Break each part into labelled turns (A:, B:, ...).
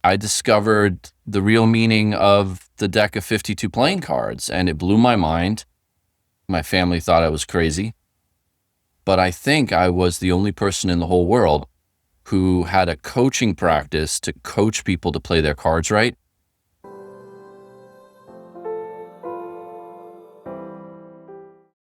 A: I discovered the real meaning of the deck of 52 playing cards, and it blew my mind. My family thought I was crazy, but I think I was the only person in the whole world who had a coaching practice to coach people to play their cards right.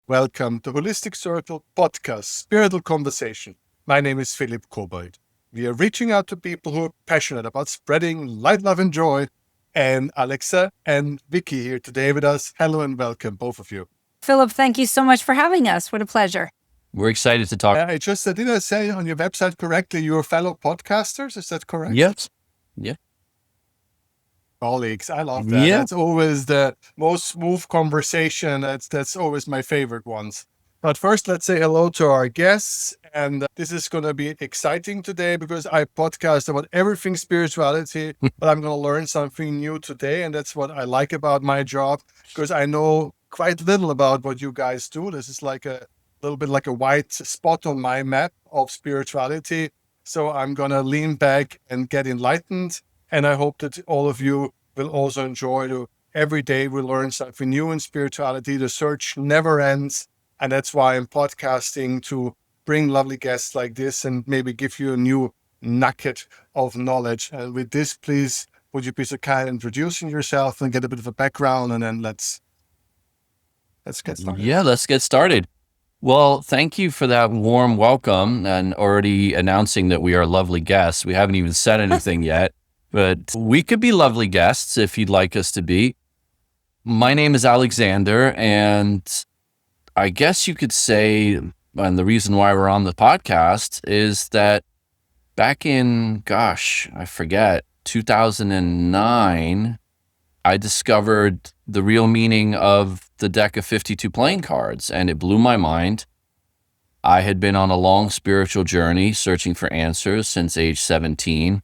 B: Welcome to Holistic Circle Podcast, Spiritual Conversation. My name is Philipp Kobald. We are reaching out to people who are passionate about spreading light, love, and joy. And Alexa and Vicki here today with us. Hello and welcome, both of you.
C: Philipp, thank you so much for having us. What a pleasure.
A: We're excited to talk.
B: Did I say on your website correctly, you're fellow podcasters? Is that correct?
A: Yes. Yeah.
B: Colleagues, I love that.
A: Yeah.
B: That's always the most smooth conversation. That's always my favorite ones. But first, let's say hello to our guests. And this is going to be exciting today because I podcast about everything spirituality, but I'm going to learn something new today. And that's what I like about my job, because I know quite little about what you guys do. This is like a little bit like a white spot on my map of spirituality. So I'm going to lean back and get enlightened. And I hope that all of you will also enjoy every day we learn something new in spirituality. The search never ends. And that's why I'm podcasting, to bring lovely guests like this and maybe give you a new nugget of knowledge. And with this, please, would you be so kind introducing yourself and get a bit of a background, and then let's get started.
A: Yeah, let's get started. Well, thank you for that warm welcome and already announcing that we are lovely guests. We haven't even said anything yet, but we could be lovely guests if you'd like us to be. My name is Alexander, and I guess you could say, and the reason why we're on the podcast is that back in, I forget, 2009, I discovered the real meaning of the deck of 52 playing cards, and it blew my mind. I had been on a long spiritual journey searching for answers since age 17.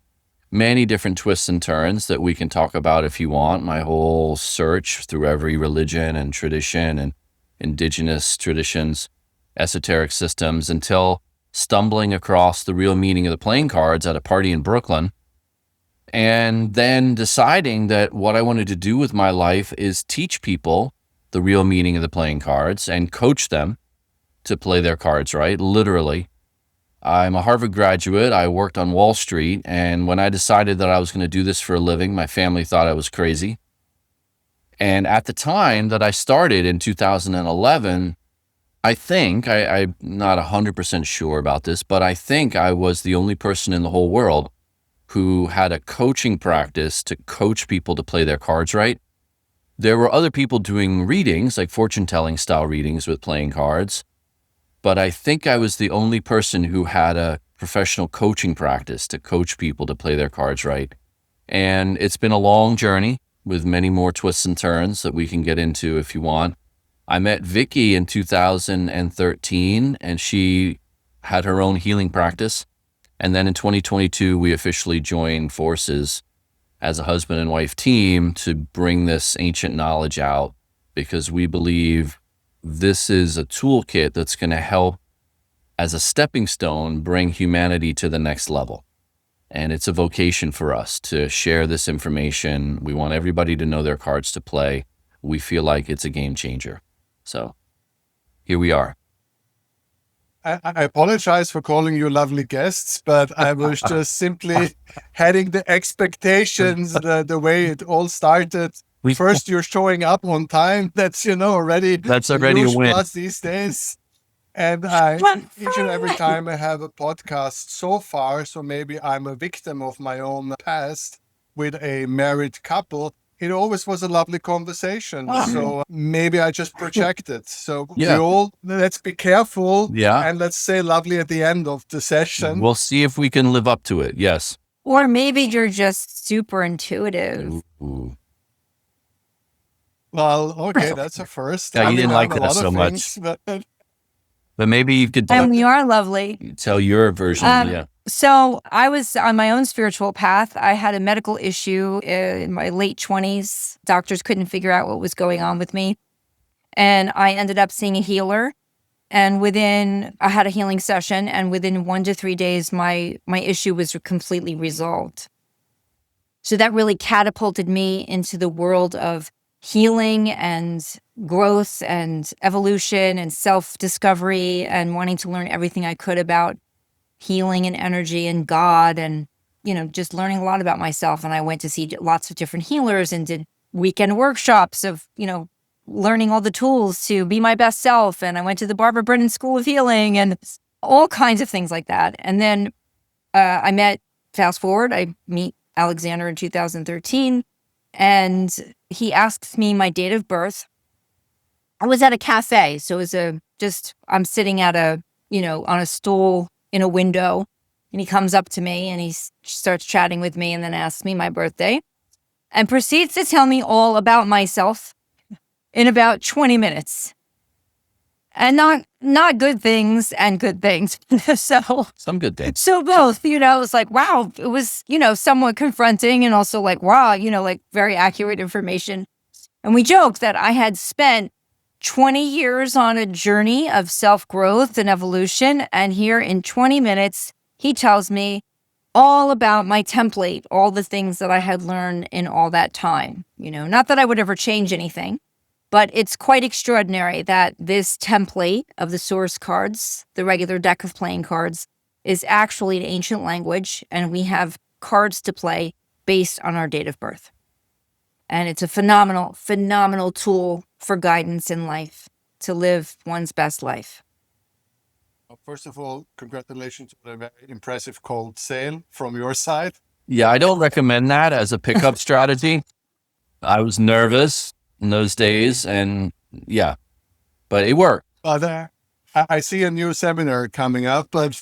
A: Many different twists and turns that we can talk about if you want. My whole search through every religion and tradition and indigenous traditions, esoteric systems, until stumbling across the real meaning of the playing cards at a party in Brooklyn. And then deciding that what I wanted to do with my life is teach people the real meaning of the playing cards and coach them to play their cards right, literally. I'm a Harvard graduate. I worked on Wall Street. And when I decided that I was going to do this for a living, my family thought I was crazy. And at the time that I started in 2011, I think, I'm not 100% sure about this, but I think I was the only person in the whole world who had a coaching practice to coach people to play their cards right. There were other people doing readings, like fortune-telling style readings with playing cards, but I think I was the only person who had a professional coaching practice to coach people to play their cards right. And it's been a long journey with many more twists and turns that we can get into if you want. I met Vicki in 2013, and she had her own healing practice. And then in 2022, we officially joined forces as a husband and wife team to bring this ancient knowledge out, because we believe this is a toolkit that's going to help as a stepping stone bring humanity to the next level. And it's a vocation for us to share this information. We want everybody to know their cards to play. We feel like it's a game changer. So here we are.
B: I apologize for calling you lovely guests, but I was just simply heading the expectations, the way it all started. First, you're showing up on time. That's, already.
A: That's already a win.
B: Plus these days. And each and every time I have a podcast so far, so maybe I'm a victim of my own past with a married couple, it always was a lovely conversation. So maybe I just projected. So let's be careful.
A: Yeah.
B: And let's say lovely at the end of the session.
A: We'll see if we can live up to it. Yes.
C: Or maybe you're just super intuitive.
A: Ooh.
B: Well, okay, that's a first.
A: Yeah, you didn't like that so much. But maybe you could
C: And we are lovely.
A: tell your version. Yeah.
C: So I was on my own spiritual path. I had a medical issue in my late 20s. Doctors couldn't figure out what was going on with me. And I ended up seeing a healer. And I had a healing session, and within 1 to 3 days, my issue was completely resolved. So that really catapulted me into the world of healing and growth and evolution and self-discovery and wanting to learn everything I could about healing and energy and God and, just learning a lot about myself. And I went to see lots of different healers and did weekend workshops of, learning all the tools to be my best self. And I went to the Barbara Brennan School of Healing and all kinds of things like that. And then fast forward, I meet Alexander in 2013, and he asks me my date of birth. I was at a cafe, so it was I'm sitting at on a stool in a window, and he comes up to me and he starts chatting with me and then asks me my birthday and proceeds to tell me all about myself in about 20 minutes. And not good things and good things. So
A: Some good things.
C: So both, it was like, wow, it was, somewhat confronting and also like, wow, like very accurate information. And we joked that I had spent 20 years on a journey of self-growth and evolution. And here in 20 minutes, he tells me all about my template, all the things that I had learned in all that time. Not that I would ever change anything. But it's quite extraordinary that this template of the source cards, the regular deck of playing cards, is actually an ancient language, and we have cards to play based on our date of birth. And it's a phenomenal, phenomenal tool for guidance in life, to live one's best life.
B: Well, first of all, congratulations on a very impressive cold sale from your side.
A: Yeah, I don't recommend that as a pickup strategy. I was nervous in those days, and but it worked.
B: But I see a new seminar coming up, but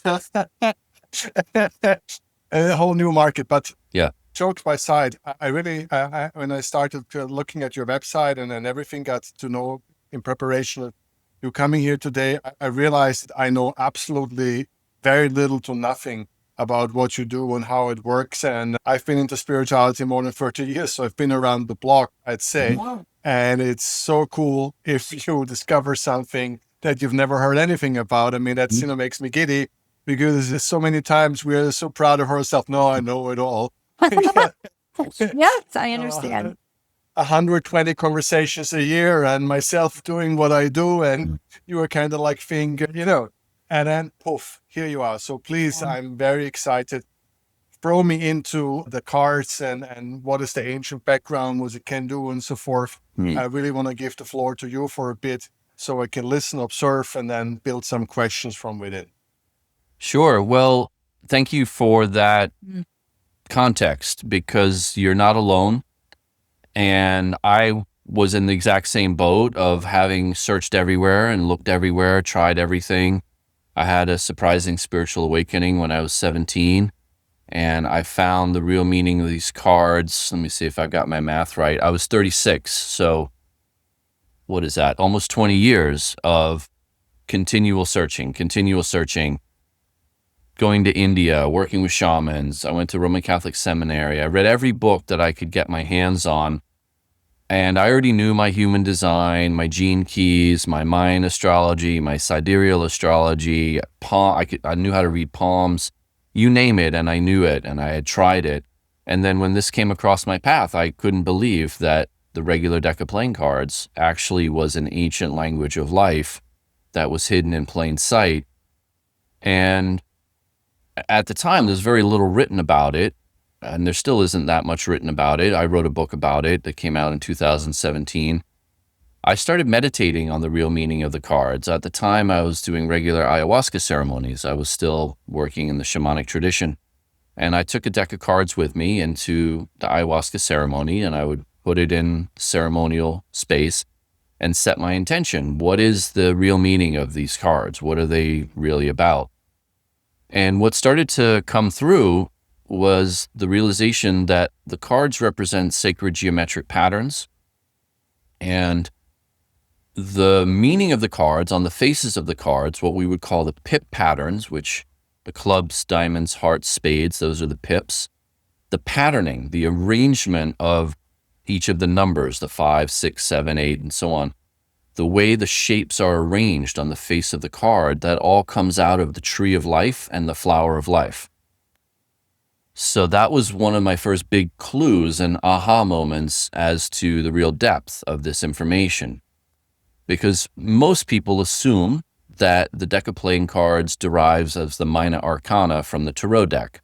B: a whole new market. But
A: Yeah.
B: jokes by side, I really, when I started looking at your website and then everything, got to know in preparation of you coming here today, I realized I know absolutely very little to nothing about what you do and how it works. And I've been into spirituality more than 30 years, so I've been around the block, I'd say.
C: Wow.
B: And it's so cool if you discover something that you've never heard anything about. I mean, that makes me giddy, because there's so many times we are so proud of ourselves. No, I know it all.
C: Yes, I understand.
B: 120 conversations a year and myself doing what I do. And you are kind of like finger, and then poof, here you are. So please, I'm very excited. Throw me into the cards and what is the ancient background, what it can do and so forth. I really want to give the floor to you for a bit so I can listen, observe, and then build some questions from within.
A: Sure. Well, thank you for that context, because you're not alone. And I was in the exact same boat of having searched everywhere and looked everywhere, tried everything. I had a surprising spiritual awakening when I was 17, and I found the real meaning of these cards. Let me see if I've got my math right. I was 36, so what is that? Almost 20 years of continual searching, going to India, working with shamans. I went to Roman Catholic seminary. I read every book that I could get my hands on. And I already knew my human design, my gene keys, my Mayan astrology, my sidereal astrology, I knew how to read palms, you name it, and I knew it, and I had tried it. And then when this came across my path, I couldn't believe that the regular deck of playing cards actually was an ancient language of life that was hidden in plain sight. And at the time, there's very little written about it, and there still isn't that much written about it. I wrote a book about it that came out in 2017. I started meditating on the real meaning of the cards. At the time, I was doing regular ayahuasca ceremonies. I was still working in the shamanic tradition. And I took a deck of cards with me into the ayahuasca ceremony, and I would put it in ceremonial space and set my intention. What is the real meaning of these cards? What are they really about? And what started to come through was the realization that the cards represent sacred geometric patterns, and the meaning of the cards on the faces of the cards, what we would call the pip patterns, which the clubs, diamonds, hearts, spades, those are the pips. The patterning, the arrangement of each of the numbers, the 5, 6, 7, 8, and so on, the way the shapes are arranged on the face of the card, that all comes out of the tree of life and the flower of life. So that was one of my first big clues and aha moments as to the real depth of this information. Because most people assume that the deck of playing cards derives as the minor arcana from the tarot deck.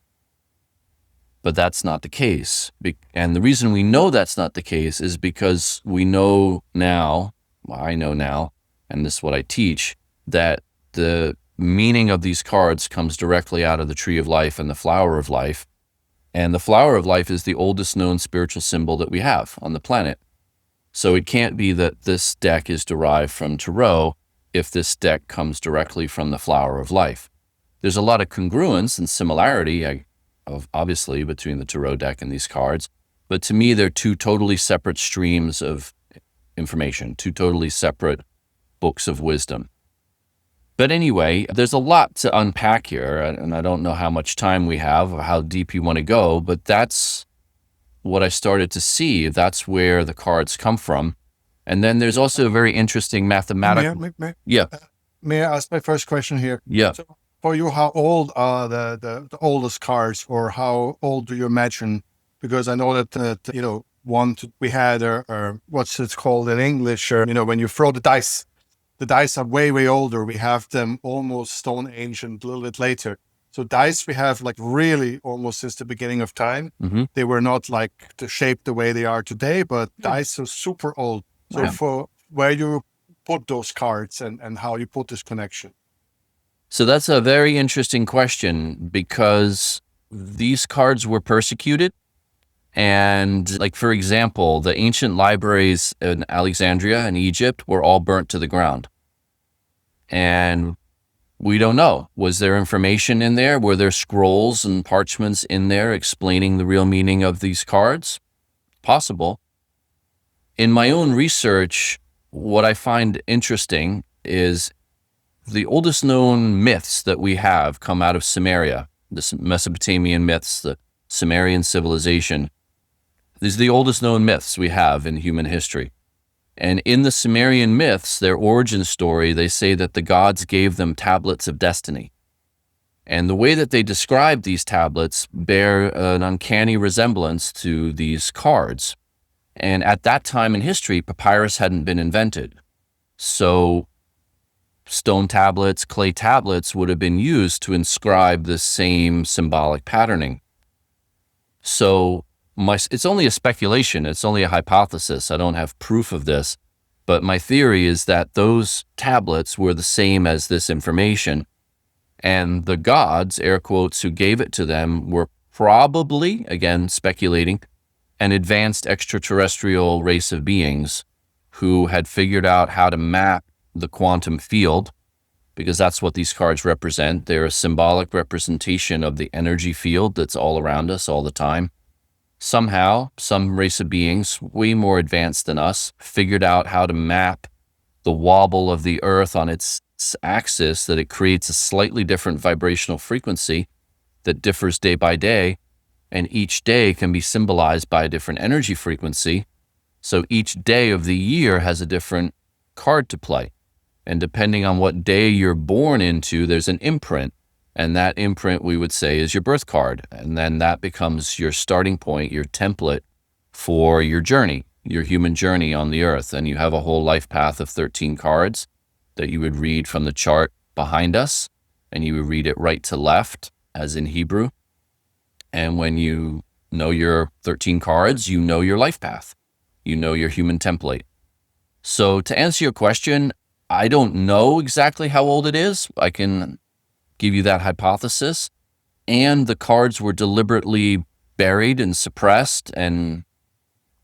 A: But that's not the case. And the reason we know that's not the case is because we know now, well, I know now, and this is what I teach, that the meaning of these cards comes directly out of the Tree of Life and the Flower of Life. And the Flower of Life is the oldest known spiritual symbol that we have on the planet. So it can't be that this deck is derived from tarot if this deck comes directly from the Flower of Life. There's a lot of congruence and similarity, obviously, between the tarot deck and these cards. But to me, they're two totally separate streams of information, two totally separate books of wisdom. But anyway, there's a lot to unpack here, and I don't know how much time we have or how deep you want to go, but that's what I started to see. That's where the cards come from. And then there's also a very interesting mathematical...
B: May I ask my first question here?
A: Yeah.
B: So for you, how old are the oldest cards, or how old do you imagine? Because I know that, we had, what's it called in English, when you throw the dice. The dice are way, way older. We have them almost Stone Age and a little bit later. So dice we have like really almost since the beginning of time.
A: Mm-hmm.
B: They were not like the shape the way they are today, but dice are super old. So for where you put those cards and how you put this connection.
A: So that's a very interesting question, because these cards were persecuted. And like, for example, the ancient libraries in Alexandria and Egypt were all burnt to the ground. And we don't know. Was there information in there? Were there scrolls and parchments in there explaining the real meaning of these cards? Possible. In my own research, what I find interesting is the oldest known myths that we have come out of Sumeria, the Mesopotamian myths, the Sumerian civilization. These are the oldest known myths we have in human history. And in the Sumerian myths, their origin story, they say that the gods gave them tablets of destiny. And the way that they describe these tablets bear an uncanny resemblance to these cards. And at that time in history, papyrus hadn't been invented. So stone tablets, clay tablets would have been used to inscribe the same symbolic patterning. So it's only a speculation. It's only a hypothesis. I don't have proof of this. But my theory is that those tablets were the same as this information. And the gods, air quotes, who gave it to them were probably, again, speculating, an advanced extraterrestrial race of beings who had figured out how to map the quantum field, because that's what these cards represent. They're a symbolic representation of the energy field that's all around us all the time. Somehow, some race of beings, way more advanced than us, figured out how to map the wobble of the Earth on its axis, that it creates a slightly different vibrational frequency that differs day by day, and each day can be symbolized by a different energy frequency. So each day of the year has a different card to play. And depending on what day you're born into, there's an imprint. And that imprint, we would say, is your birth card. And then that becomes your starting point, your template for your journey, your human journey on the earth. And you have a whole life path of 13 cards that you would read from the chart behind us. And you would read it right to left, as in Hebrew. And when you know your 13 cards, you know your life path. You know your human template. So to answer your question, I don't know exactly how old it is. I can give you that hypothesis. And the cards were deliberately buried and suppressed and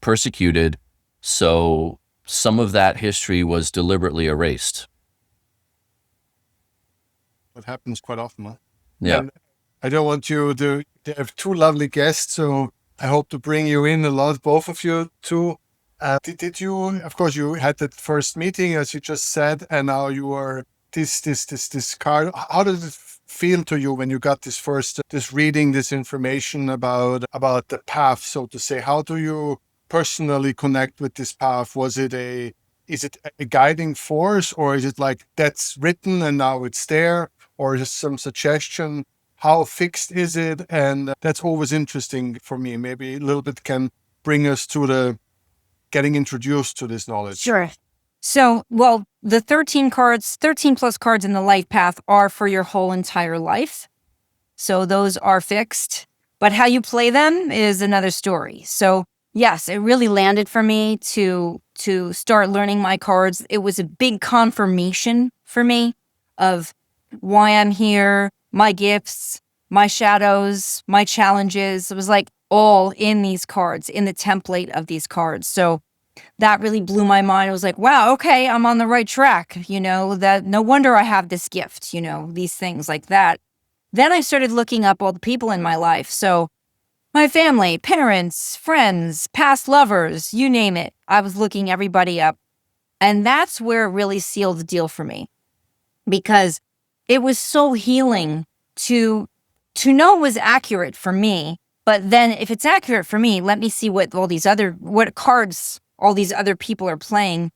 A: persecuted. So some of that history was deliberately erased.
B: That happens quite often, huh?
A: Yeah.
B: And I don't want you to have two lovely guests, so I hope to bring you in a lot, both of you two. Did you, of course, you had that first meeting, as you just said, and now you are this card. How did it feel to you when you got this reading, this information about the path, so to say? How do you personally connect with this path? Is it a guiding force, or is it like that's written and now it's there, or is it some suggestion? how fixed is it? And that's always interesting for me. Maybe a little bit can bring us to the getting introduced to this knowledge.
C: Sure. So, well, the 13 plus cards in the life path are for your whole entire life. So those are fixed, but how you play them is another story. So yes, it really landed for me to start learning my cards. It was a big confirmation for me of why I'm here, my gifts, my shadows, my challenges. It was like all in these cards, in the template of these cards. So that really blew my mind. I was like, wow, okay, I'm on the right track. That no wonder I have this gift, these things like that. Then I started looking up all the people in my life. So my family, parents, friends, past lovers, you name it. I was looking everybody up. And that's where it really sealed the deal for me, because it was so healing to know it was accurate for me. But then if it's accurate for me, let me see what cards all these other people are playing.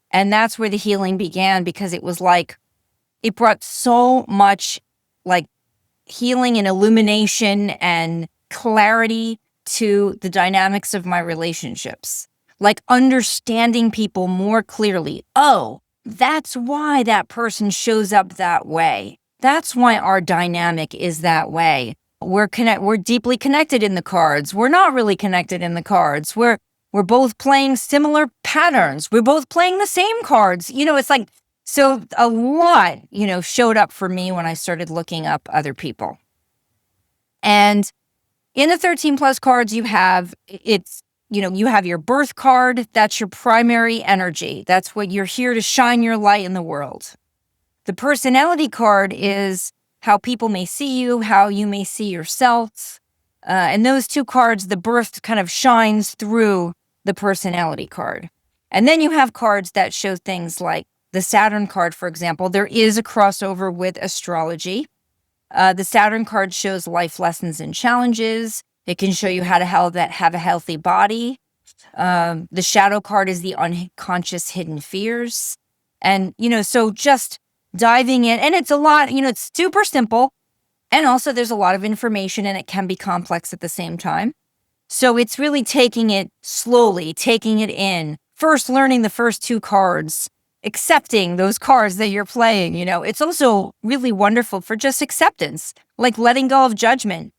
C: And that's where the healing began, because it was like, it brought so much like healing and illumination and clarity to the dynamics of my relationships, like understanding people more clearly. Oh, that's why that person shows up that way. That's why our dynamic is that way. We're deeply connected in the cards. We're not really connected in the cards. We're both playing similar patterns. We're both playing the same cards. It's like, so a lot, showed up for me when I started looking up other people. And in the 13 plus cards, you have your birth card. That's your primary energy. That's what you're here to shine your light in the world. The personality card is how people may see you, how you may see yourself. And those two cards, the birth kind of shines through the personality card. And then you have cards that show things like the Saturn card, for example. There is a crossover with astrology. The Saturn card shows life lessons and challenges. It can show you how to have a healthy body. The shadow card is the unconscious hidden fears. And, so just diving in, and it's a lot, it's super simple. And also there's a lot of information, and it can be complex at the same time. So it's really taking it slowly, taking it in, first learning the first two cards, accepting those cards that you're playing. It's also really wonderful for just acceptance, like letting go of judgment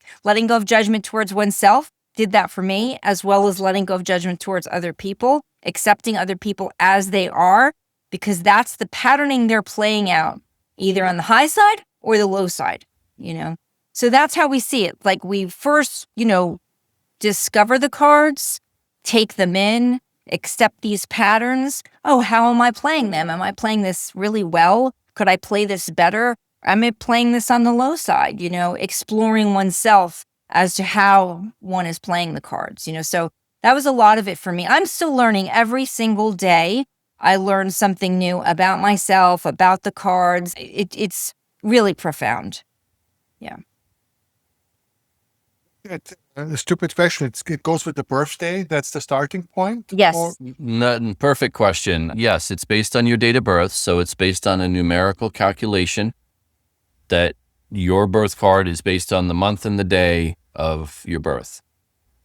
C: towards oneself. Did that for me, as well as letting go of judgment towards other people, accepting other people as they are, because that's the patterning they're playing out, either on the high side or the low side, So that's how we see it. Like we first, discover the cards, take them in, accept these patterns. Oh, how am I playing them? Am I playing this really well? Could I play this better? Am I playing this on the low side? Exploring oneself as to how one is playing the cards, So that was a lot of it for me. I'm still learning every single day. I learn something new about myself, about the cards. It's really profound. Yeah.
B: A stupid question. It goes with the birthday. That's the starting point?
C: Yes.
A: Perfect question. Yes, it's based on your date of birth. So it's based on a numerical calculation that your birth card is based on the month and the day of your birth.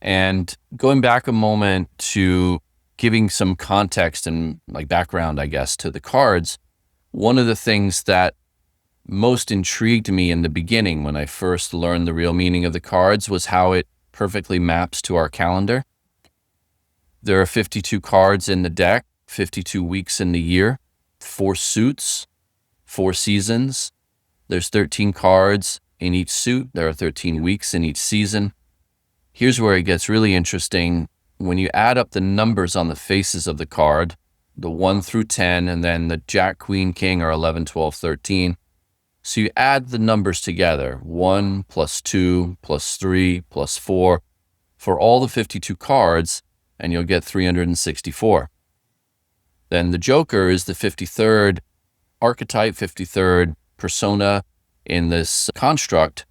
A: And going back a moment to giving some context and like background, I guess, to the cards, one of the things that most intrigued me in the beginning when I first learned the real meaning of the cards was how it perfectly maps to our calendar. There are 52 cards in the deck, 52 weeks in the year, 4 suits, 4 seasons. There's 13 cards in each suit. There are 13 weeks in each season. Here's where it gets really interesting. When you add up the numbers on the faces of the card, the 1 through 10, and then the Jack, Queen, King are 11, 12, 13. So you add the numbers together, 1 plus 2 plus 3 plus 4 for all the 52 cards, and you'll get 364. Then the Joker is the 53rd archetype, 53rd persona in this construct,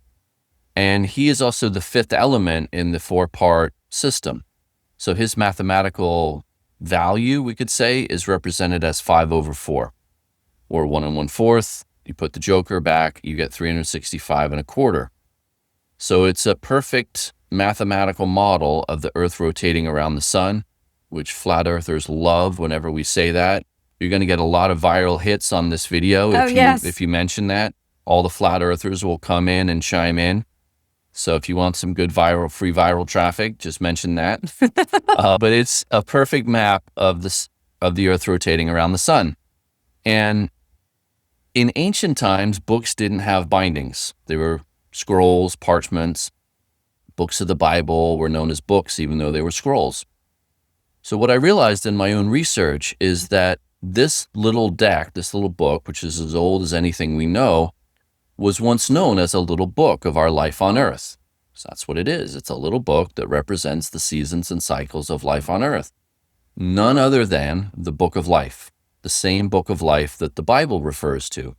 A: and he is also the 5th element in the 4-part system. So his mathematical value, we could say, is represented as 5/4, or 1 1/4, You put the joker back, you get 365 and a quarter. So it's a perfect mathematical model of the Earth rotating around the sun, which flat earthers love whenever we say that. You're going to get a lot of viral hits on this video if you mention that. All the flat earthers will come in and chime in. So if you want some good free viral traffic, just mention that. But it's a perfect map of the Earth rotating around the sun. And in ancient times, books didn't have bindings. They were scrolls, parchments. Books of the Bible were known as books, even though they were scrolls. So what I realized in my own research is that this little deck, this little book, which is as old as anything we know, was once known as a little book of our life on Earth. So that's what it is. It's a little book that represents the seasons and cycles of life on Earth. None other than the book of life, the same book of life that the Bible refers to.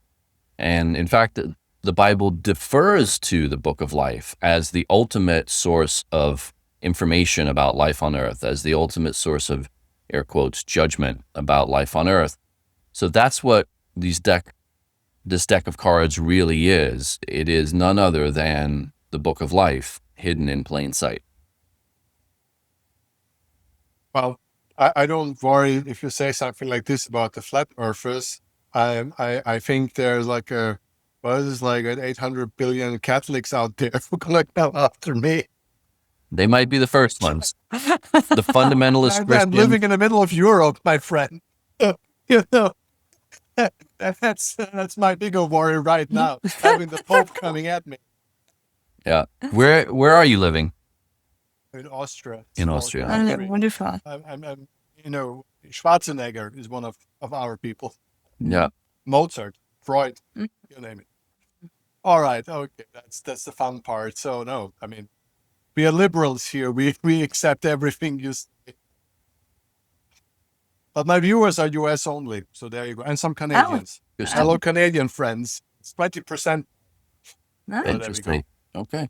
A: And in fact, the Bible defers to the book of life as the ultimate source of information about life on Earth, as the ultimate source of, air quotes, judgment about life on Earth. So that's what this deck of cards really is. It is none other than the book of life hidden in plain sight.
B: Well, I don't worry if you say something like this about the flat earthers. I think there's like 800 billion Catholics out there who are gonna come after me.
A: They might be the first ones. The fundamentalist
B: I'm
A: Christian.
B: living in the middle of Europe, my friend. You know, that's my bigger worry right now, having the Pope coming at me.
A: Yeah. Where are you living?
B: In Austria.
A: In Austria.
C: Oh, wonderful.
B: I'm Schwarzenegger is one of our people.
A: Yeah.
B: Mozart, Freud, you name it. All right, okay, that's the fun part. So no, I mean, we are liberals here. We accept everything you say. But my viewers are US only, so there you go, and some Canadians. Hello, Canadian friends. It's 20%.
C: Nice.
A: Interesting. Okay.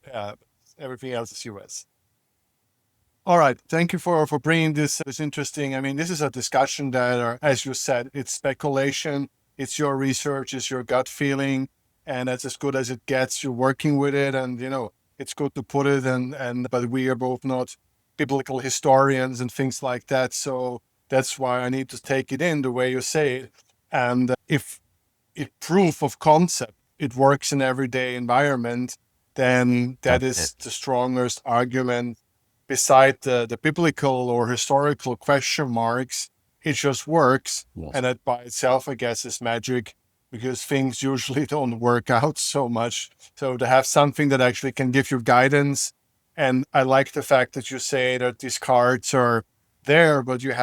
B: Yeah, everything else is US. All right, thank you for bringing this. It's interesting. I mean, this is a discussion that, as you said, it's speculation. It's your research. It's your gut feeling, and that's as good as it gets. You're working with it, and it's good to put it. But we are both not biblical historians and things like that. So that's why I need to take it in the way you say it. And if proof of concept, it works in everyday environment, then that is the strongest argument. Beside the biblical or historical question marks, it just works. Yes. And that by itself, I guess, is magic, because things usually don't work out so much. So to have something that actually can give you guidance. And I like the fact that you say that these cards are there, but you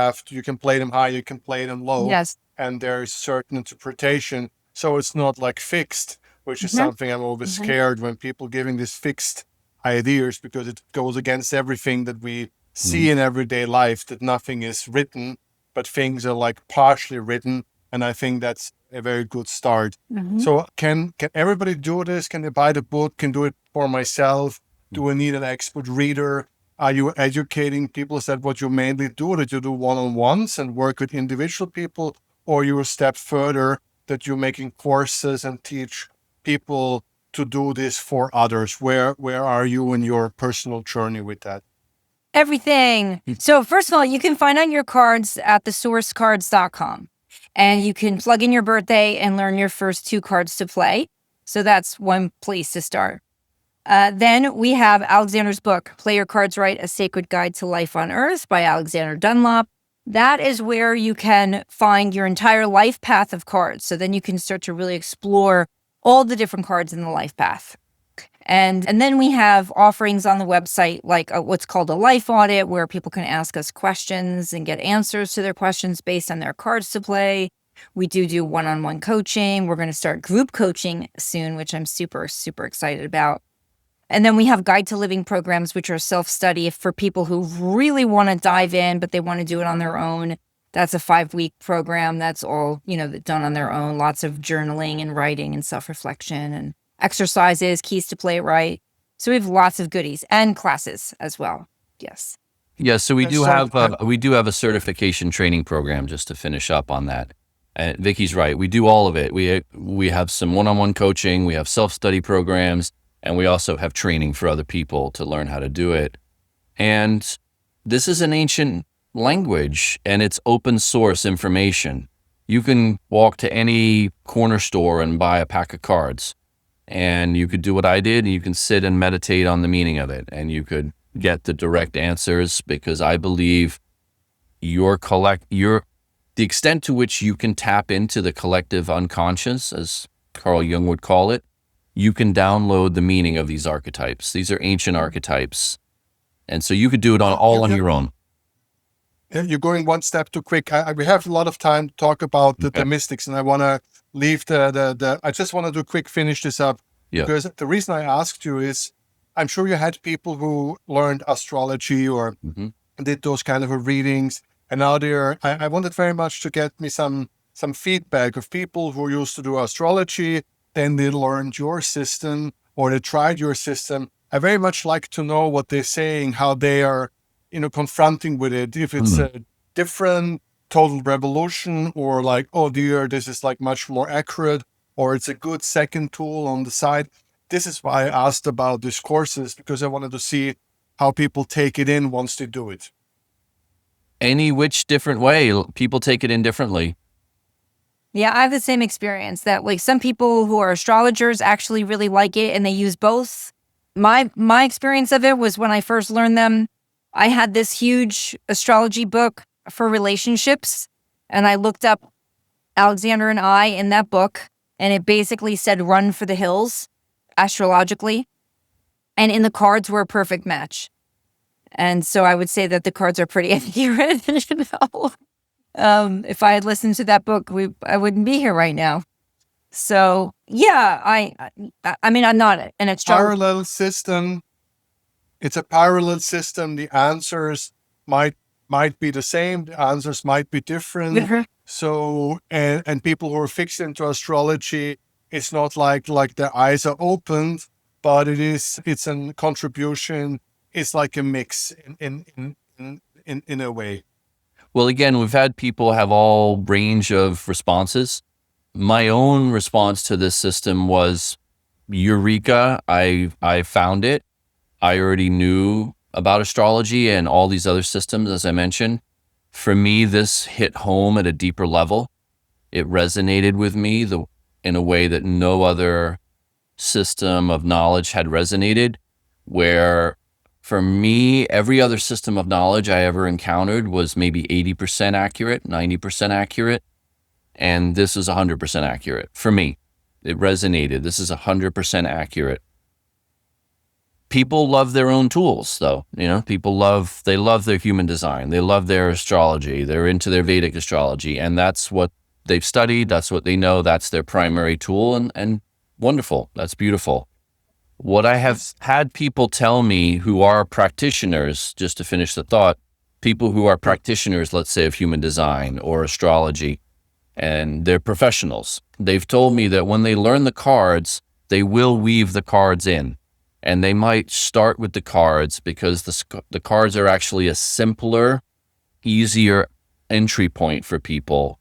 B: can play them high, you can play them low.
C: Yes.
B: And there's certain interpretation. So it's not like fixed, which is something I'm always scared when people giving this fixed ideas, because it goes against everything that we see in everyday life, that nothing is written, but things are like partially written. And I think that's a very good start. So can everybody do this? Can they buy the book? Can do it for myself? Do I need an expert reader? Are you educating people? Is that what you mainly do? That you do one-on-ones and work with individual people? Or you a step further, that you're making courses and teach people to do this for others? Where are you in your personal journey with that?
C: Everything. So first of all, you can find out your cards at thesourcecards.com, and you can plug in your birthday and learn your first 2 cards to play. So that's one place to start. Then we have Alexander's book, Play Your Cards Right, A Sacred Guide to Life on Earth by Alexander Dunlop. That is where you can find your entire life path of cards. So then you can start to really explore all the different cards in the life path. And then we have offerings on the website, like what's called a life audit, where people can ask us questions and get answers to their questions based on their cards to play. We do one-on-one coaching. We're going to start group coaching soon, which I'm super, super excited about. And then we have Guide to Living programs, which are self-study for people who really want to dive in, but they want to do it on their own. That's a 5-week program. That's all, done on their own. Lots of journaling and writing and self-reflection and exercises, keys to play it right. So we have lots of goodies and classes as well. Yes.
A: Yeah. So we do have a certification training program, just to finish up on that. And Vicki's right. We do all of it. We have some one-on-one coaching, we have self-study programs, and we also have training for other people to learn how to do it. And this is an ancient language, and it's open source information. You can walk to any corner store and buy a pack of cards, and you could do what I did, and you can sit and meditate on the meaning of it, and you could get the direct answers, because I believe the extent to which you can tap into the collective unconscious, as Carl Jung would call it, you can download the meaning of these archetypes. These are ancient archetypes. And so you could do it all on your own.
B: You're going one step too quick. We have a lot of time to talk about the mystics, and I want to leave I just want to do a quick finish this up.
A: Yeah.
B: Because the reason I asked you is, I'm sure you had people who learned astrology or did those kind of readings, and now I wanted very much to get me some feedback of people who used to do astrology, then they learned your system or they tried your system. I very much like to know what they're saying, how they are, confronting with it. If it's a different total revolution, or like, oh dear, this is like much more accurate, or it's a good second tool on the side. This is why I asked about these courses, because I wanted to see how people take it in once they do it.
A: Any which different way, people take it in differently.
C: Yeah, I have the same experience that like some people who are astrologers actually really like it and they use both. My experience of it was when I first learned them, I had this huge astrology book for relationships, and I looked up Alexander and I in that book, and it basically said run for the hills astrologically, and in the cards were a perfect match. And so I would say that the cards are pretty accurate. If I had listened to that book, I wouldn't be here right now. So yeah, I mean, I'm not an astrologer.
B: Parallel system. It's a parallel system. The answers might be the same. The answers might be different. So and people who are fixed into astrology, it's not like their eyes are opened, but it's a contribution. It's like a mix in a way.
A: Well, again, we've had people have all range of responses. My own response to this system was eureka. I found it. I already knew about astrology and all these other systems, as I mentioned. For me, this hit home at a deeper level. It resonated with me in a way that no other system of knowledge had resonated, where for me, every other system of knowledge I ever encountered was maybe 80% accurate, 90% accurate, and this is 100% accurate. For me, it resonated. This is 100% accurate. People love their own tools, though. People love their human design. They love their astrology. They're into their Vedic astrology, and that's what they've studied. That's what they know. That's their primary tool, and wonderful. That's beautiful. What I have had people tell me who are practitioners, just to finish the thought, people who are practitioners, let's say, of human design or astrology, and they're professionals, they've told me that when they learn the cards, they will weave the cards in. And they might start with the cards because the cards are actually a simpler, easier entry point for people.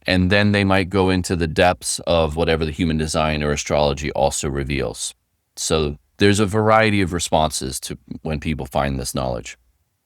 A: And then they might go into the depths of whatever the human design or astrology also reveals. So there's a variety of responses to when people find this knowledge.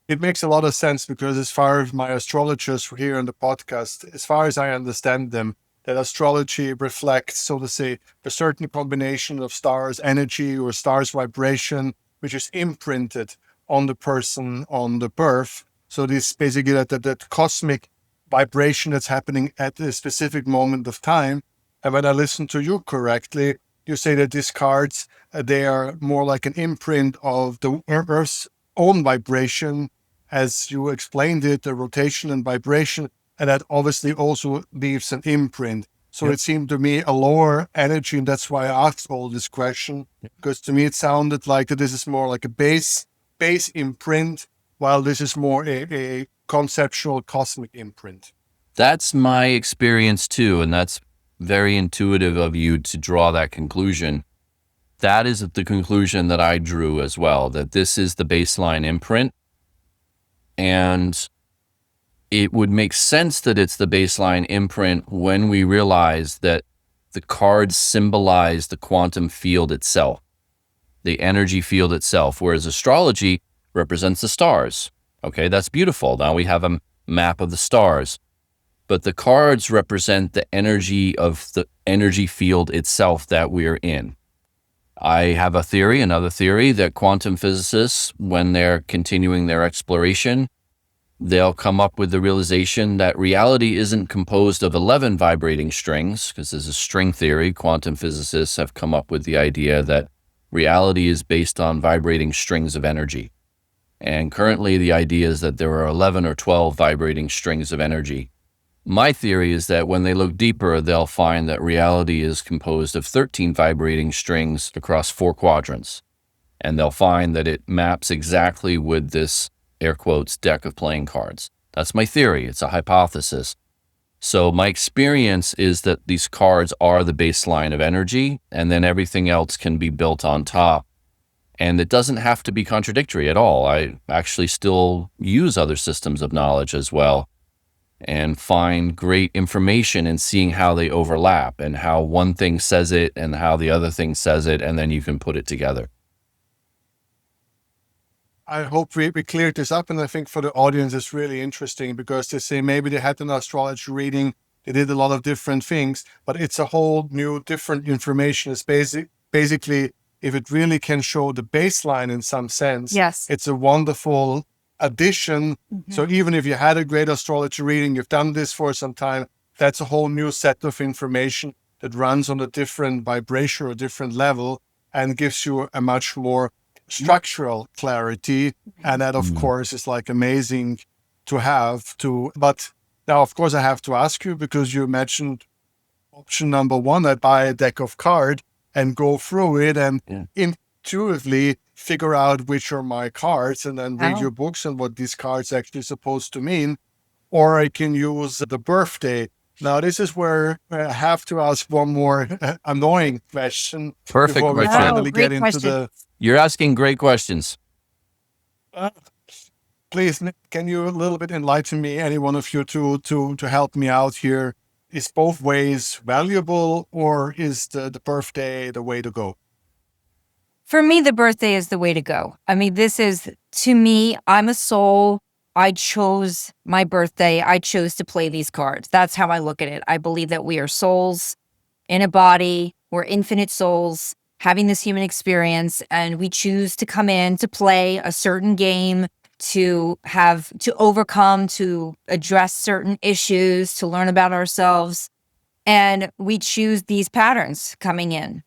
B: It makes a lot of sense, because as far as my astrologers here on the podcast, as far as I understand them, that astrology reflects, so to say, a certain combination of stars' energy or stars' vibration, which is imprinted on the person on the birth. So this basically that cosmic vibration that's happening at a specific moment of time. And when I listen to you correctly, you say that these cards, they are more like an imprint of the Earth's own vibration, as you explained it, the rotation and vibration. And that obviously also leaves an imprint. So It seemed to me a lower energy, and that's why I asked all this question, because to me it sounded like that this is more like a base imprint, while this is more a conceptual cosmic imprint.
A: That's my experience too, and that's very intuitive of you to draw that conclusion. That is the conclusion that I drew as well, that this is the baseline imprint. And it would make sense that it's the baseline imprint when we realize that the cards symbolize the quantum field itself, the energy field itself, whereas astrology represents the stars. Okay, that's beautiful. Now we have a map of the stars, but the cards represent the energy of the energy field itself that we're in. I have another theory, that quantum physicists, when they're continuing their exploration, they'll come up with the realization that reality isn't composed of 11 vibrating strings, because there's a string theory. Quantum physicists have come up with the idea that reality is based on vibrating strings of energy. And currently the idea is that there are 11 or 12 vibrating strings of energy. My theory is that when they look deeper, they'll find that reality is composed of 13 vibrating strings across 4 quadrants. And they'll find that it maps exactly with this, air quotes, deck of playing cards. That's my theory. It's a hypothesis. So my experience is that these cards are the baseline of energy, and then everything else can be built on top. And it doesn't have to be contradictory at all. I actually still use other systems of knowledge as well, and find great information in seeing how they overlap and how one thing says it and how the other thing says it, and then you can put it together.
B: I hope we cleared this up, and I think for the audience it's really interesting, because they say maybe they had an astrology reading, they did a lot of different things, but it's a whole new different information. It's basically, if it really can show the baseline in some sense,
C: Yes.
B: it's a wonderful addition. So even if you had a great astrology reading, you've done this for some time, that's a whole new set of information that runs on a different vibration or a different level and gives you a much more structural clarity. And that, of course, is like amazing to have to. But now, of course, I have to ask you, because you mentioned option number 1, I buy a deck of cards and go through it and intuitively figure out which are my cards, and then read your books and what these cards actually supposed to mean. Or I can use the birthday. Now, this is where I have to ask one more annoying question.
A: Perfect
B: before we
A: question.
B: finally
C: Great
B: get into
C: question.
B: the...
A: You're asking great questions.
B: Please, Nick, can you a little bit enlighten me, any one of you, to help me out here? Is both ways valuable, or is the birthday the way to go?
C: For me, the birthday is the way to go. I mean, this is, to me, I'm a soul. I chose my birthday. I chose to play these cards. That's how I look at it. I believe that we are souls in a body. We're infinite souls having this human experience, and we choose to come in to play a certain game, to overcome, to address certain issues, to learn about ourselves. And we choose these patterns coming in.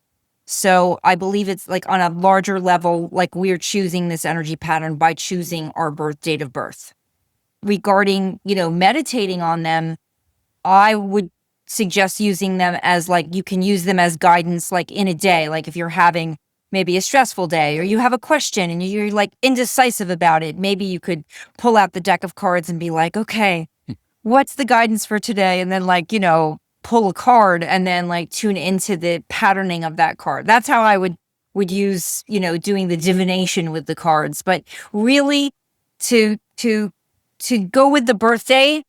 C: So I believe it's like on a larger level, like we're choosing this energy pattern by choosing our date of birth. Regarding, meditating on them, I would suggest using them as, like, you can use them as guidance, like in a day, like if you're having maybe a stressful day, or you have a question and you're like indecisive about it, maybe you could pull out the deck of cards and be like, okay, what's the guidance for today? And then, like, pull a card and then, like, tune into the patterning of that card. That's how I would use, doing the divination with the cards. But really, to go with the birthday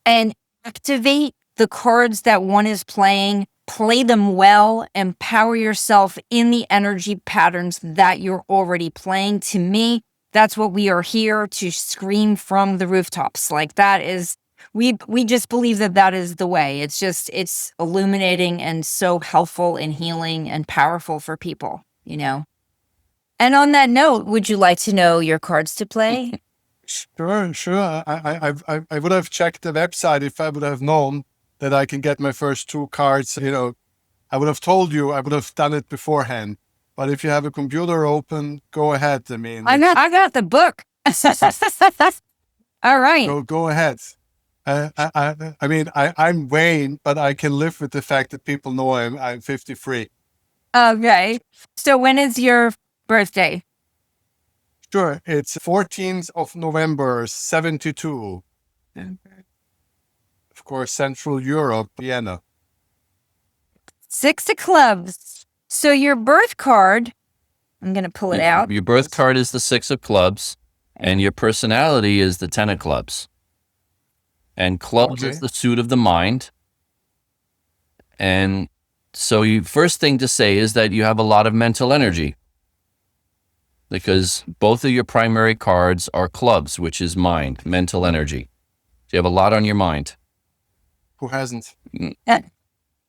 C: and activate the cards that one is playing, play them well, empower yourself in the energy patterns that you're already playing. To me, that's what we are here to scream from the rooftops. Like, that is, we just believe that is the way. It's illuminating and so helpful and healing and powerful for people, And on that note, would you like to know your cards to play?
B: Sure. I would have checked the website if I would have known that I can get my first 2 cards. I would have told you, I would have done it beforehand. But if you have a computer open, go ahead. I mean,
C: I got the book. All right.
B: Go ahead. I mean, I'm Wayne, but I can live with the fact that people know I'm 53.
C: Okay. So when is your birthday?
B: Sure. It's 14th of November, 72. Of course, Central Europe, Vienna.
C: 6 of clubs. So your birth card, I'm going to pull it out.
A: Your birth card is the 6 of clubs, and your personality is the 10 of clubs. And clubs is the suit of the mind. And so first thing to say is that you have a lot of mental energy, because both of your primary cards are clubs, which is mind, mental energy. So you have a lot on your mind.
B: Who hasn't?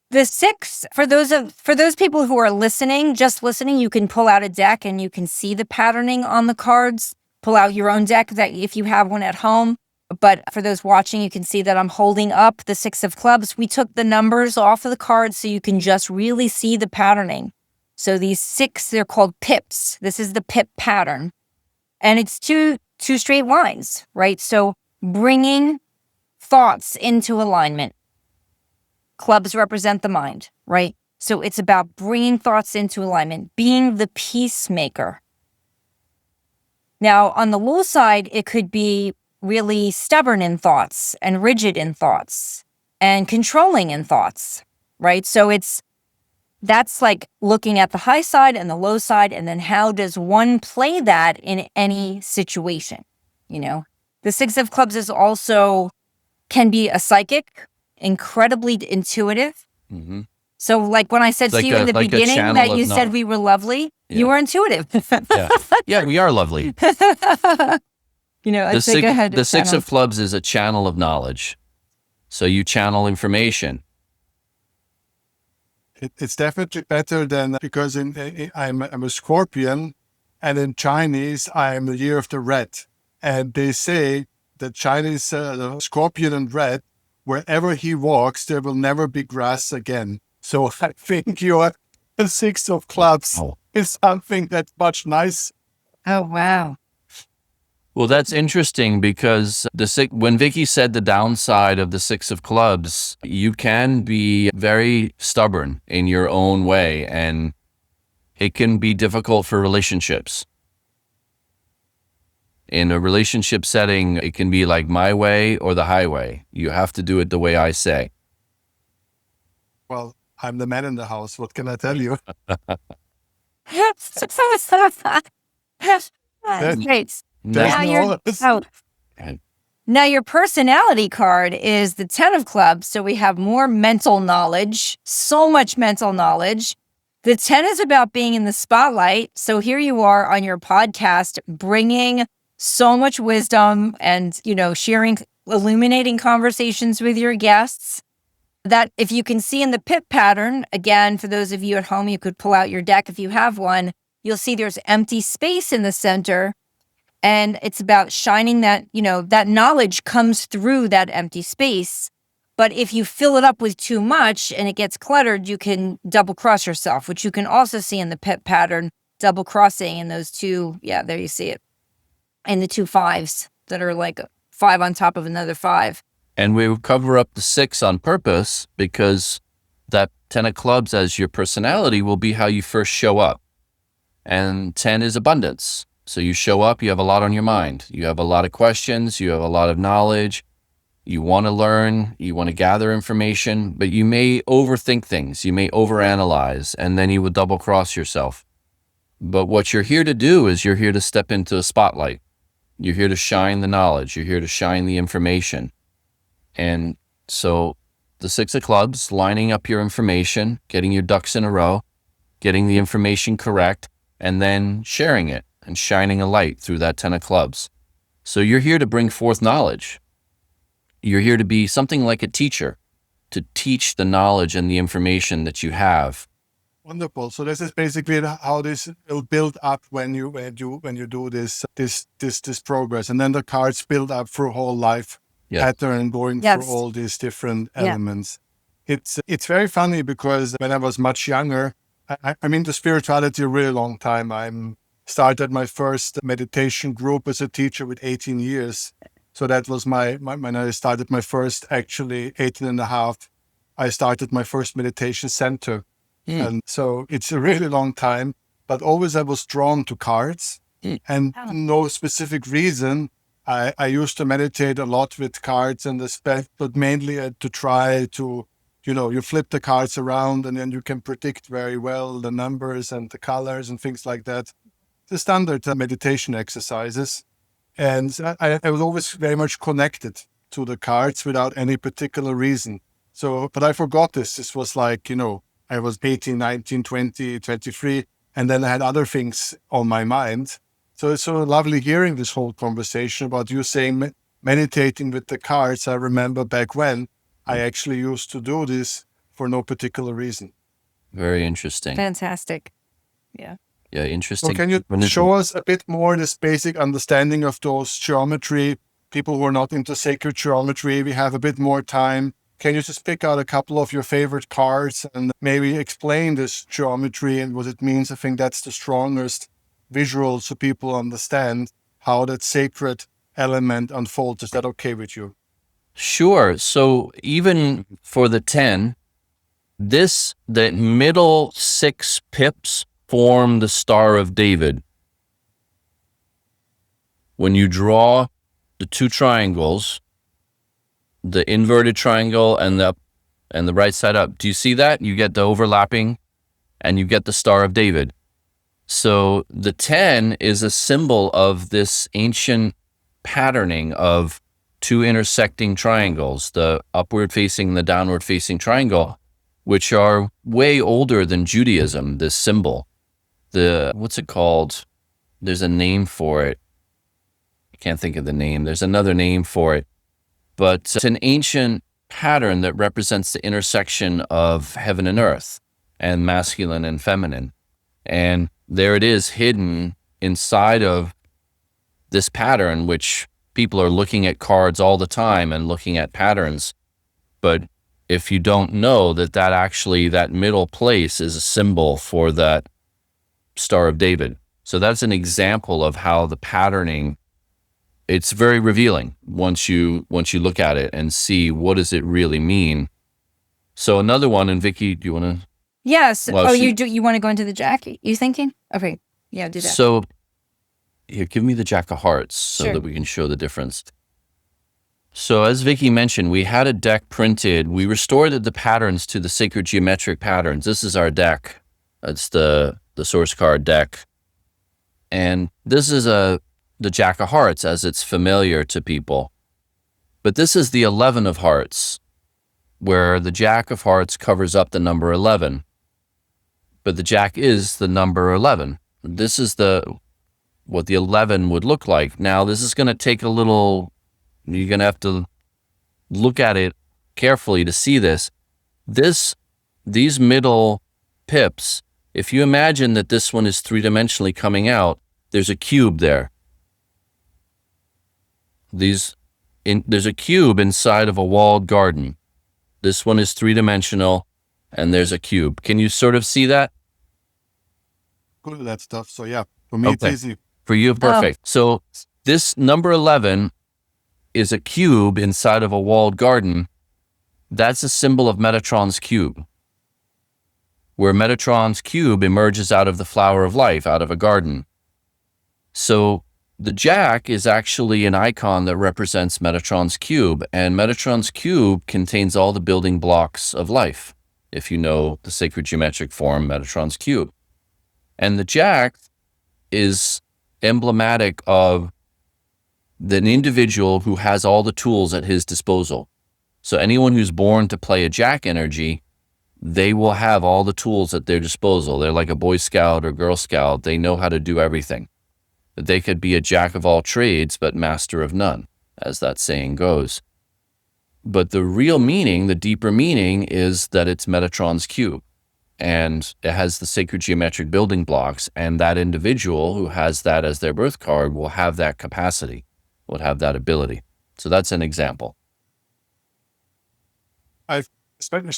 C: The six, for those people who are listening, just listening, you can pull out a deck and you can see the patterning on the cards. Pull out your own deck that if you have one at home. But for those watching, you can see that I'm holding up the Six of Clubs. We took the numbers off of the cards so you can just really see the patterning. So these six, they're called pips. This is the pip pattern. And it's two straight lines, right? So bringing thoughts into alignment. Clubs represent the mind, right? So it's about bringing thoughts into alignment, being the peacemaker. Now, on the low side, it could be really stubborn in thoughts and rigid in thoughts and controlling in thoughts, right? So that's like looking at the high side and the low side, and then how does one play that in any situation, you know? The Six of Clubs is also, can be a psychic, incredibly intuitive.
A: Mm-hmm.
C: So like when I said to you in the beginning that you said we were lovely, you were intuitive.
A: Yeah, we are lovely.
C: You know, I'd say go ahead.
A: The Six of Clubs is a channel of knowledge. So you channel information.
B: It's definitely better than, because I'm a Scorpion, and in Chinese, I'm the year of the rat. And they say the Chinese the Scorpion and rat, wherever he walks, there will never be grass again. So I think your Six of Clubs is something that's much nicer.
C: Oh, wow.
A: Well, that's interesting, because when Vicki said the downside of the Six of Clubs, you can be very stubborn in your own way, and it can be difficult for relationships. In a relationship setting, it can be like my way or the highway. You have to do it the way I say.
B: Well, I'm the man in the house. What can I tell you?
C: Great. Now your personality card is the 10 of Clubs. So we have more mental knowledge, so much mental knowledge. The 10 is about being in the spotlight. So here you are on your podcast, bringing so much wisdom and, you know, sharing, illuminating conversations with your guests. That if you can see in the pip pattern, again, for those of you at home, you could pull out your deck if you have one, you'll see there's empty space in the center. And it's about shining that, you know, that knowledge comes through that empty space. But if you fill it up with too much and it gets cluttered, you can double cross yourself, which you can also see in the pip pattern, double crossing in those two. Yeah, there you see it. And the two fives that are like 5 on top of another 5.
A: And we would cover up the 6 on purpose, because that 10 of Clubs as your personality will be how you first show up. And 10 is abundance. So you show up, you have a lot on your mind. You have a lot of questions, you have a lot of knowledge. You want to learn, you want to gather information, but you may overthink things. You may overanalyze, and then you will double cross yourself. But what you're here to do is you're here to step into a spotlight. You're here to shine the knowledge. You're here to shine the information. And so the 6 of Clubs, lining up your information, getting your ducks in a row, getting the information correct, and then sharing it and shining a light through that 10 of Clubs. So you're here to bring forth knowledge. You're here to be something like a teacher, to teach the knowledge and the information that you have.
B: Wonderful. So this is basically how this will build up when you do this progress, and then the cards build up through whole life. Pattern and going through all these different elements. It's very funny, because when I was much younger, I'm into spirituality a really long time. I started my first meditation group as a teacher with 18 years. So that was when I started my first, actually 18 and a half, I started my first meditation center. And so it's a really long time, but always I was drawn to cards and no specific reason. I used to meditate a lot with cards and but mainly to try to, you flip the cards around and then you can predict very well the numbers and the colors and things like that. The standard meditation exercises. And I was always very much connected to the cards without any particular reason. So, but I forgot this. This was like, I was 18, 19, 20, 23, and then I had other things on my mind. So it's so lovely hearing this whole conversation about you saying meditating with the cards. I remember back when I actually used to do this for no particular reason.
A: Very interesting.
C: Fantastic. Yeah.
A: Yeah, interesting.
B: So can you show us a bit more this basic understanding of those geometry? People who are not into sacred geometry, we have a bit more time. Can you just pick out a couple of your favorite cards and maybe explain this geometry and what it means? I think that's the strongest visual so people understand how that sacred element unfolds. Is that okay with you?
A: Sure. So even for the 10, the middle 6 pips form the Star of David. When you draw the 2 triangles, the inverted triangle and the right side up, do you see that? You get the overlapping and you get the Star of David. So the 10 is a symbol of this ancient patterning of 2 intersecting triangles, the upward facing and the downward facing triangle, which are way older than Judaism, this symbol. What's it called? There's a name for it. I can't think of the name. There's another name for it. But it's an ancient pattern that represents the intersection of heaven and earth and masculine and feminine. And there it is hidden inside of this pattern, which people are looking at cards all the time and looking at patterns. But if you don't know that middle place is a symbol for that Star of David. So that's an example of how the patterning, it's very revealing once you look at it and see what does it really mean. So another one, and Vicki, do you want to?
C: Yes. Well, you want to go into the Jack? You thinking? Okay. Yeah, do that.
A: So here, give me the Jack of Hearts so
C: Sure.
A: that we can show the difference. So as Vicki mentioned, we had a deck printed. We restored the patterns to the sacred geometric patterns. This is our deck. It's the source card deck. And this is the Jack of Hearts as it's familiar to people. But this is the 11 of Hearts, where the Jack of Hearts covers up the number 11. But the Jack is the number 11. This is what the 11 would look like. Now, this is going to take a little, you're going to have to look at it carefully to see this. These middle pips, if you imagine that this one is 3-dimensionally coming out, there's a cube there. There's a cube inside of a walled garden. This one is 3-dimensional, and there's a cube. Can you sort of see that?
B: Good at that stuff. So yeah, for me,
A: Okay.
B: it's easy.
A: For you, perfect. So this number 11 is a cube inside of a walled garden. That's a symbol of Metatron's cube, where Metatron's cube emerges out of the flower of life, out of a garden. So the Jack is actually an icon that represents Metatron's cube, and Metatron's cube contains all the building blocks of life, if you know the sacred geometric form, Metatron's cube. And the Jack is emblematic of an individual who has all the tools at his disposal. So anyone who's born to play a Jack energy, they will have all the tools at their disposal. They're like a Boy Scout or Girl Scout. They know how to do everything. They could be a jack of all trades, but master of none, as that saying goes. But the real meaning, the deeper meaning, is that it's Metatron's cube. And it has the sacred geometric building blocks, and that individual who has that as their birth card will have that capacity, will have that ability. So that's an example.
B: I've especially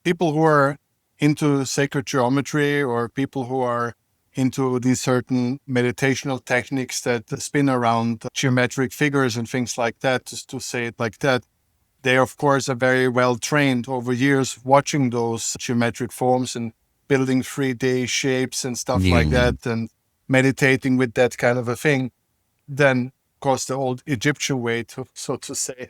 B: people who are into sacred geometry or people who are into these certain meditational techniques that spin around geometric figures and things like that, just to say it like that. They, of course, are very well trained over years watching those geometric forms and building 3D shapes and stuff like that and meditating with that kind of a thing. Then, of course, the old Egyptian way, so to say.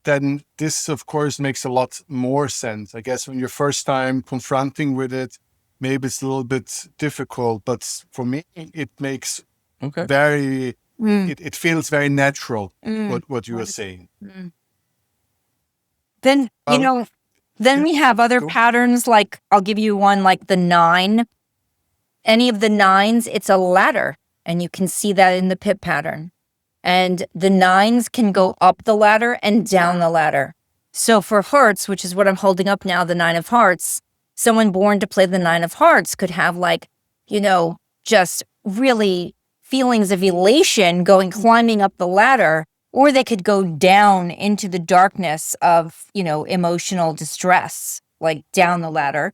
B: Then this, of course, makes a lot more sense. I guess when you're first time confronting with it, maybe it's a little bit difficult, but for me, it makes very it feels very natural,
C: Mm.
B: what you are saying.
C: Mm. Then,
B: Well,
C: then we have other
B: go.
C: patterns, like I'll give you one like the 9. Any of the 9s, it's a ladder, and you can see that in the pip pattern. And the 9s can go up the ladder and down the ladder. So for hearts, which is what I'm holding up now, the 9 of hearts, someone born to play the 9 of hearts could have like, just really feelings of elation climbing up the ladder, or they could go down into the darkness of, emotional distress, like down the ladder.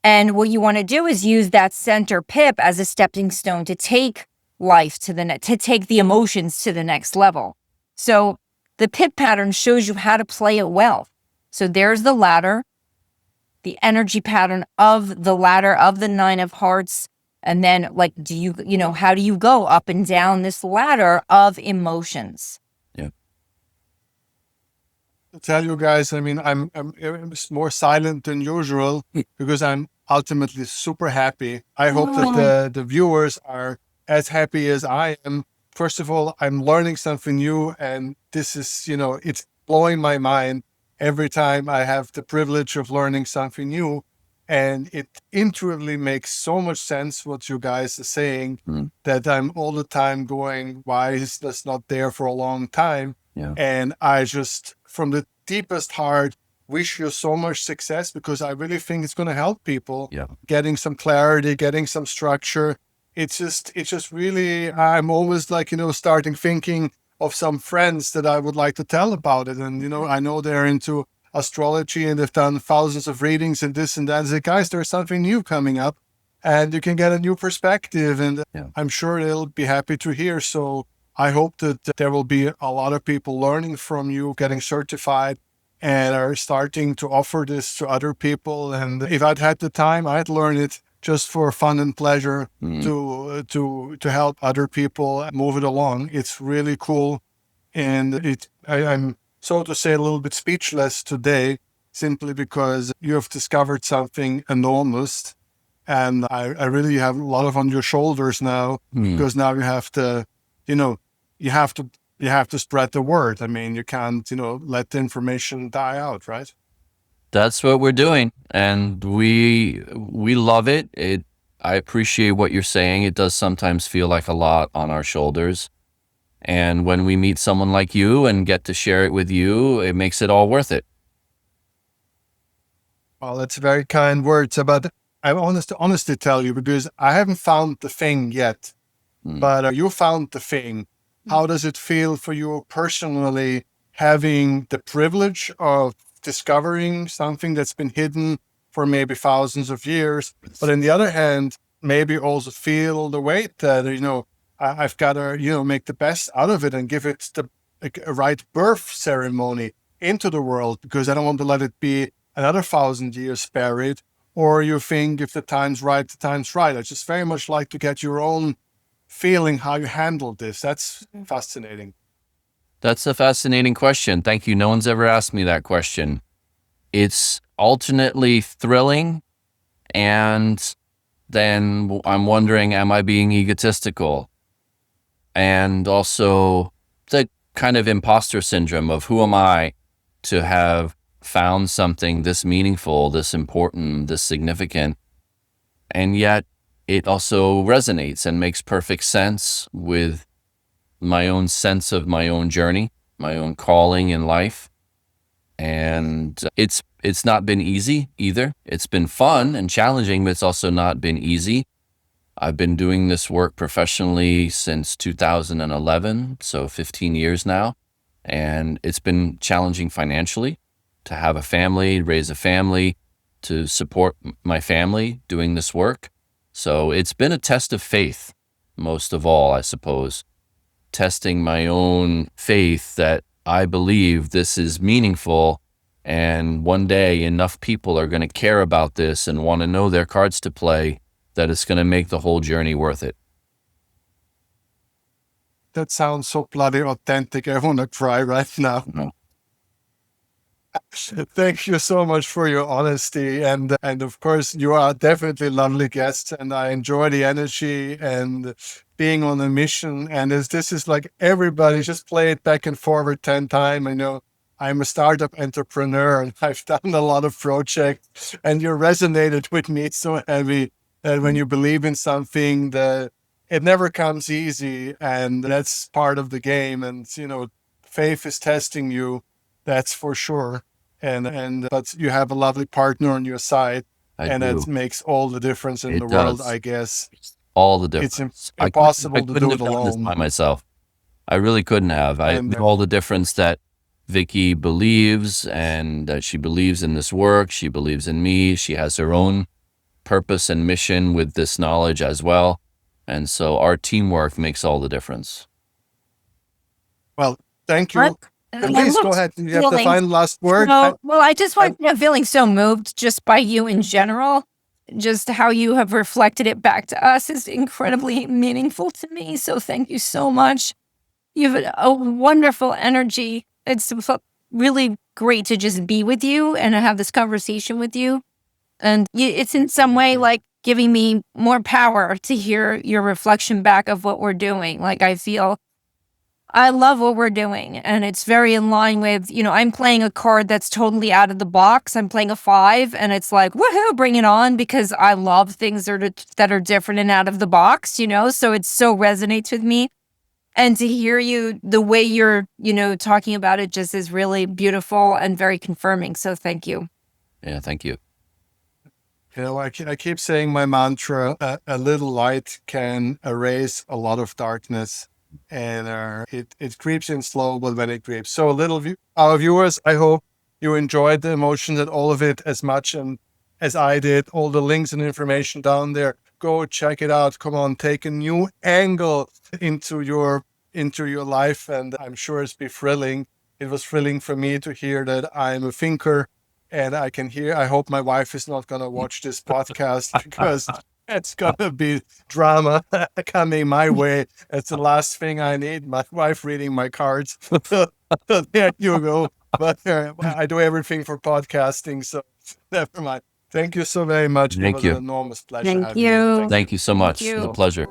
C: And what you want to do is use that center pip as a stepping stone to take life to take the emotions to the next level. So the pip pattern shows you how to play it well. So there's the ladder, the energy pattern of the ladder of the 9 of hearts. And then like, how do you go up and down this ladder of emotions?
A: Yeah.
B: To tell you guys, I mean, I'm more silent than usual because I'm ultimately super happy. I hope that the viewers are as happy as I am. First of all, I'm learning something new, and this is, it's blowing my mind every time I have the privilege of learning something new. And it intuitively makes so much sense what you guys are saying, that I'm all the time going, why is this not there for a long time?
A: Yeah.
B: And I just, from the deepest heart, wish you so much success, because I really think it's going to help people getting some clarity, getting some structure. It's just really, I'm always like, starting thinking of some friends that I would like to tell about it. And, I know they're into astrology and they've done thousands of readings and this and that. I say, guys, there's something new coming up and you can get a new perspective. And I'm sure they'll be happy to hear. So I hope that there will be a lot of people learning from you, getting certified, and are starting to offer this to other people. And if I'd had the time, I'd learn it just for fun and pleasure to help other people move it along. It's really cool. And I'm, so to say, a little bit speechless today, simply because you have discovered something enormous. And I really have a lot on your shoulders now, because now you have to, you have to spread the word. I mean, you can't, let the information die out, right?
A: That's what we're doing, and we love it. I appreciate what you're saying. It does sometimes feel like a lot on our shoulders. And when we meet someone like you and get to share it with you, it makes it all worth it.
B: Well, that's very kind words. But I want to honestly tell you, because I haven't found the thing yet, but you found the thing. How does it feel for you personally, having the privilege of discovering something that's been hidden for maybe thousands of years, but on the other hand, maybe also feel the weight that, I've got to, make the best out of it and give it a right birth ceremony into the world, because I don't want to let it be another 1,000 years buried. Or you think if the time's right, the time's right. I just very much like to get your own feeling how you handle this. That's fascinating.
A: That's a fascinating question. Thank you. No one's ever asked me that question. It's alternately thrilling, and then I'm wondering, am I being egotistical? And also the kind of imposter syndrome of who am I to have found something this meaningful, this important, this significant, and yet it also resonates and makes perfect sense with my own sense of my own journey, my own calling in life. And it's not been easy either. It's been fun and challenging, but it's also not been easy. I've been doing this work professionally since 2011, so 15 years now. And it's been challenging financially to have a family, raise a family, to support my family doing this work. So it's been a test of faith, most of all, I suppose. Testing my own faith that I believe this is meaningful, and one day enough people are going to care about this and want to know their cards to play, that it's going to make the whole journey worth it. That
B: sounds so bloody authentic. I want to cry right now.
A: No.
B: Thank you so much for your honesty, and of course you are definitely lovely guests, and I enjoy the energy and being on a mission. And as this is like everybody just play it back and forward 10 times. I know I'm a startup entrepreneur and I've done a lot of projects, and you resonated with me so heavy that when you believe in something, that it never comes easy, and that's part of the game. And faith is testing you, that's for sure. And but you have a lovely partner on your side, and
A: do.
B: that makes all the difference in
A: It
B: the world,
A: does.
B: I guess.
A: All the
B: It's
A: difference.
B: impossible
A: I
B: to
A: couldn't
B: do it
A: have done this by
B: alone.
A: myself. I really couldn't have.
B: And
A: All the difference that Vicki believes, and that she believes in this work. She believes in me. She has her own purpose and mission with this knowledge as well. And so our teamwork makes all the difference.
B: well, thank you.
C: What?
B: Please go ahead. You have the
C: Feeling
B: final last word.
C: well, I just want feeling so moved just by you in general. Just how you have reflected it back to us is incredibly meaningful to me. So thank you so much. You have a wonderful energy. It's really great to just be with you and have this conversation with you. And it's in some way like giving me more power to hear your reflection back of what we're doing. Like I love what we're doing, and it's very in line with, I'm playing a card that's totally out of the box. I'm playing a 5, and it's like, woohoo, bring it on, because I love things that are different and out of the box, so it so resonates with me. And to hear you, the way you're, talking about it just is really beautiful and very confirming. So thank you.
A: Yeah, thank you.
B: I keep saying my mantra, a little light can erase a lot of darkness. And it creeps in slow, but when it creeps. So our viewers, I hope you enjoyed the emotions and all of it as much as I did. All the links and information down there. Go check it out. Come on, take a new angle into your life, and I'm sure it's be thrilling. It was thrilling for me to hear that I'm a thinker, and I hope my wife is not gonna watch this podcast because it's gonna be drama coming my way. It's the last thing I need. My wife reading my cards. There you go. But I do everything for podcasting, so never mind. Thank you so very much.
A: Thank
B: It was
A: you.
B: an enormous pleasure
C: Thank
B: having
C: you.
B: you.
A: Thank you so much.
C: you.
A: It's a pleasure.